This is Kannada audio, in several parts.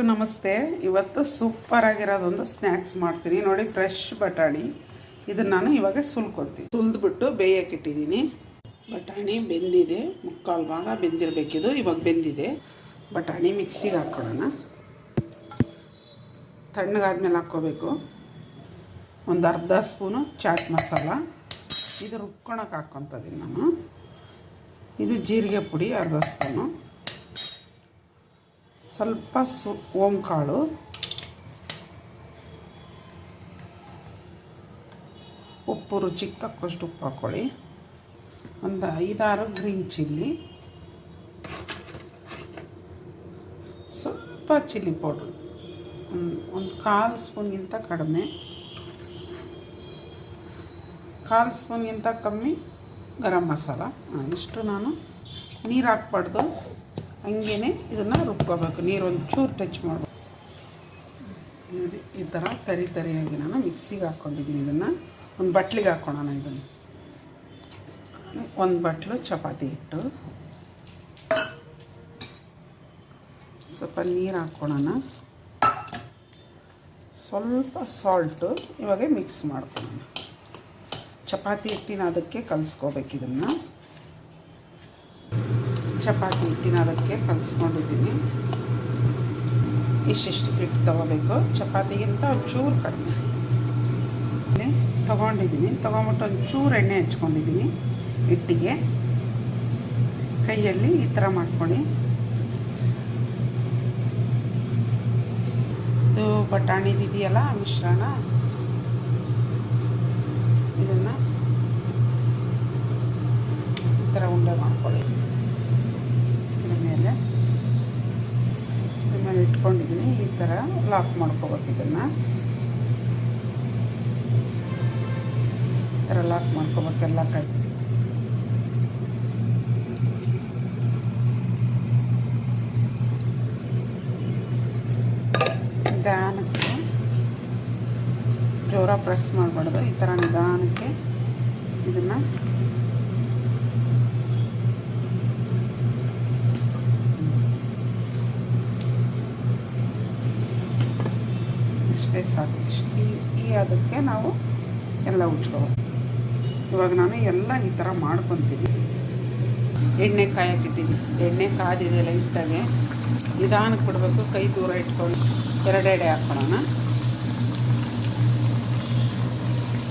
ಎಲ್ರಿಗೂ ನಮಸ್ತೆ. ಇವತ್ತು ಸೂಪರ್ ಆಗಿರೋದೊಂದು ಸ್ನ್ಯಾಕ್ಸ್ ಮಾಡ್ತೀನಿ ನೋಡಿ. ಫ್ರೆಶ್ ಬಟಾಣಿ ಇದನ್ನು ನಾನು ಇವಾಗ ಸುಲ್ಕೊತೀನಿ. ಸುಲಿದ್ಬಿಟ್ಟು ಬೇಯಕ್ಕೆ ಇಟ್ಟಿದ್ದೀನಿ. ಬಟಾಣಿ ಬೆಂದಿದೆ, ಮುಕ್ಕಾಲು ಭಾಗ ಬೆಂದಿರಬೇಕಿದು. ಇವಾಗ ಬೆಂದಿದೆ. ಬಟಾಣಿ ಮಿಕ್ಸಿಗೆ ಹಾಕ್ಕೊಳ್ಳೋಣ. ತಣ್ಣಗಾದ್ಮೇಲೆ ಹಾಕ್ಕೋಬೇಕು. ಒಂದು ಅರ್ಧ ಸ್ಪೂನು ಚಾಟ್ ಮಸಾಲ, ಇದು ರುಬ್ಕೊಳಕ್ಕೆ ಹಾಕ್ಕೊತಿದ್ದೀನಿ ನಾನು. ಇದು ಜೀರಿಗೆ ಪುಡಿ ಅರ್ಧ ಸ್ಪೂನು, ಸ್ವಲ್ಪ ಓಂಕಾಳು, ಉಪ್ಪು ರುಚಿಗೆ ತಕ್ಕಷ್ಟು ಉಪ್ಪು ಹಾಕ್ಕೊಳ್ಳಿ. ಒಂದು 5-6 ಗ್ರೀನ್ ಚಿಲ್ಲಿ, ಸ್ವಲ್ಪ ಚಿಲ್ಲಿ ಪೌಡ್ರು, ಒಂದು 1/4 ಸ್ಪೂನ್ಗಿಂತ ಕಡಿಮೆ, 1/4 ಸ್ಪೂನ್ಗಿಂತ ಕಮ್ಮಿ ಗರಂ ಮಸಾಲ. ಇಷ್ಟು ನಾನು ನೀರು ಹಾಕ್ಬಾರ್ದು, ಹಂಗೇ ಇದನ್ನು ರುಬ್ಕೋಬೇಕು. ನೀರು ಒಂಚೂರು ಟಚ್ ಮಾಡಬೇಕು ನೋಡಿ. ಈ ಥರ ತರಿಯಾಗಿ ನಾನು ಮಿಕ್ಸಿಗೆ ಹಾಕ್ಕೊಂಡಿದ್ದೀನಿ. ಇದನ್ನು ಒಂದು ಬಟ್ಲಿಗೆ ಹಾಕ್ಕೊಳ್ಳೋಣ. ಇದನ್ನು ಒಂದು ಬಟ್ಲು ಚಪಾತಿ ಹಿಟ್ಟು, ಸ್ವಲ್ಪ ನೀರು ಹಾಕ್ಕೊಳ್ಳೋಣ, ಸ್ವಲ್ಪ ಸಾಲ್ಟು. ಇವಾಗ ಮಿಕ್ಸ್ ಮಾಡ್ಕೊಳ್ಳೋಣ. ಚಪಾತಿ ಹಿಟ್ಟಿನ ಅದಕ್ಕೆ ಕಲಿಸ್ಕೋಬೇಕು. ಇದನ್ನು ಚಪಾತಿ ಹಿಟ್ಟಿನ ಅದಕ್ಕೆ ಕಲಿಸ್ಕೊಂಡಿದ್ದೀನಿ. ಇಷ್ಟಿಷ್ಟು ಹಿಟ್ಟು ತೊಗೋಬೇಕು. ಚಪಾತಿಗಿಂತ ಒಂಚೂರು ಕಡಿಮೆ ತೊಗೊಂಡಿದ್ದೀನಿ. ತೊಗೊಂಬಿಟ್ಟು ಒಂಚೂರು ಎಣ್ಣೆ ಹಚ್ಕೊಂಡಿದ್ದೀನಿ ಹಿಟ್ಟಿಗೆ. ಕೈಯಲ್ಲಿ ಈ ಥರ ಮಾಡ್ಕೊಳ್ಳಿ. ಇದು ಬಟಾಣಿದಿದೆಯಲ್ಲ ಮಿಶ್ರಣ, ಇದನ್ನು ಈ ಥರ ಉಂಡೆ ಮಾಡ್ಕೊಳ್ಳಿ. ಇದ್ರ ಮೇಲೆ ಇಟ್ಕೊಂಡಿದ್ದೀನಿ. ಈ ಥರ ಲಾಕ್ ಮಾಡ್ಕೋಬೇಕು. ಇದನ್ನು ಈ ಥರ ಲಾಕ್ ಮಾಡ್ಕೋಬೇಕು ಎಲ್ಲ ಕಡೆ. ನಿಧಾನಕ್ಕೆ, ಜೋರ ಪ್ರೆಸ್ ಮಾಡಬಾರ್ದು. ಈ ಥರ ನಿಧಾನಕ್ಕೆ ಇದನ್ನು ಇಷ್ಟೇ ಸಾಕು. ಈ ಅದಕ್ಕೆ ನಾವು ಎಲ್ಲ ಉಜ್ಕೋಬೇಕು. ಇವಾಗ ನಾನು ಎಲ್ಲ ಈ ಥರ ಮಾಡ್ಕೊತೀನಿ. ಎಣ್ಣೆ ಕಾಯಕ್ಕಿಟ್ಟಿದ್ದೀನಿ. ಎಣ್ಣೆ ಕಾದಿದೆ ಲೈಟಾಗೆ. ನಿಧಾನಕ್ಕೆ ಬಿಡಬೇಕು. ಕೈ ದೂರ ಇಟ್ಕೊಂಡು ಎರಡೆಡೆ ಹಾಕ್ಕೊಳ್ಳೋಣ.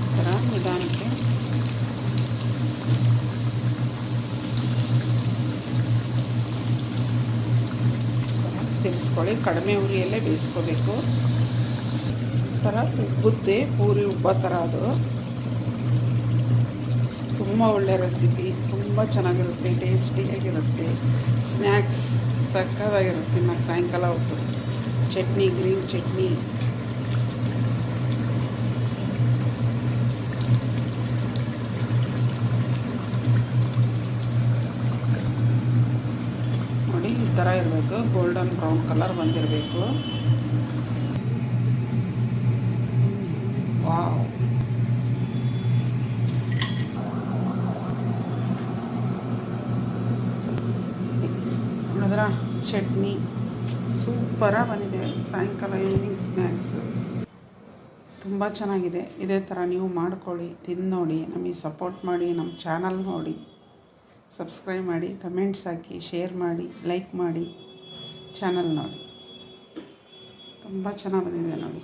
ಈ ಥರ ನಿಧಾನಕ್ಕೆ ತಿರ್ಸ್ಕೊಳ್ಳಿ. ಕಡಿಮೆ ಉರಿಯಲ್ಲೇ ಬೇಯಿಸ್ಕೋಬೇಕು. ಈ ಥರ ಉಬ್ಬುತ್ತೆ, ಪೂರಿ ಉಬ್ಬೋ ಥರ. ಅದು ತುಂಬ ಒಳ್ಳೆ ರೆಸಿಪಿ, ತುಂಬ ಚೆನ್ನಾಗಿರುತ್ತೆ, ಟೇಸ್ಟಿಯಾಗಿರುತ್ತೆ. ಸ್ನ್ಯಾಕ್ಸ್ ಸಕ್ಕತ್ತಾಗಿರುತ್ತೆ. నాకు ಸಾಯಂಕಾಲ ಹೊತ್ತು ಚಟ್ನಿ, ಗ್ರೀನ್ ಚಟ್ನಿ. ನೋಡಿ, ಈ ಥರ ಇರಬೇಕು. ಗೋಲ್ಡನ್ ಬ್ರೌನ್ ಕಲರ್ ಬಂದಿರಬೇಕು. ವಾವ್, ನೋಡಿದ್ರ ಚಟ್ನಿ ಸೂಪರಾಗಿ ಬಂದಿದೆ. ಸಾಯಂಕಾಲ ಈವ್ನಿಂಗ್ ಸ್ನ್ಯಾಕ್ಸ್ ತುಂಬ ಚೆನ್ನಾಗಿದೆ. ಇದೇ ಥರ ನೀವು ಮಾಡ್ಕೊಳ್ಳಿ, ತಿಂದು ನೋಡಿ, ನಮಗೆ ಸಪೋರ್ಟ್ ಮಾಡಿ. ನಮ್ಮ ಚಾನಲ್ ನೋಡಿ, ಸಬ್ಸ್ಕ್ರೈಬ್ ಮಾಡಿ, ಕಮೆಂಟ್ಸ್ ಹಾಕಿ, ಶೇರ್ ಮಾಡಿ, ಲೈಕ್ ಮಾಡಿ. ಚಾನಲ್ ನೋಡಿ, ತುಂಬ ಚೆನ್ನಾಗಿ ಬಂದಿದೆ ನೋಡಿ.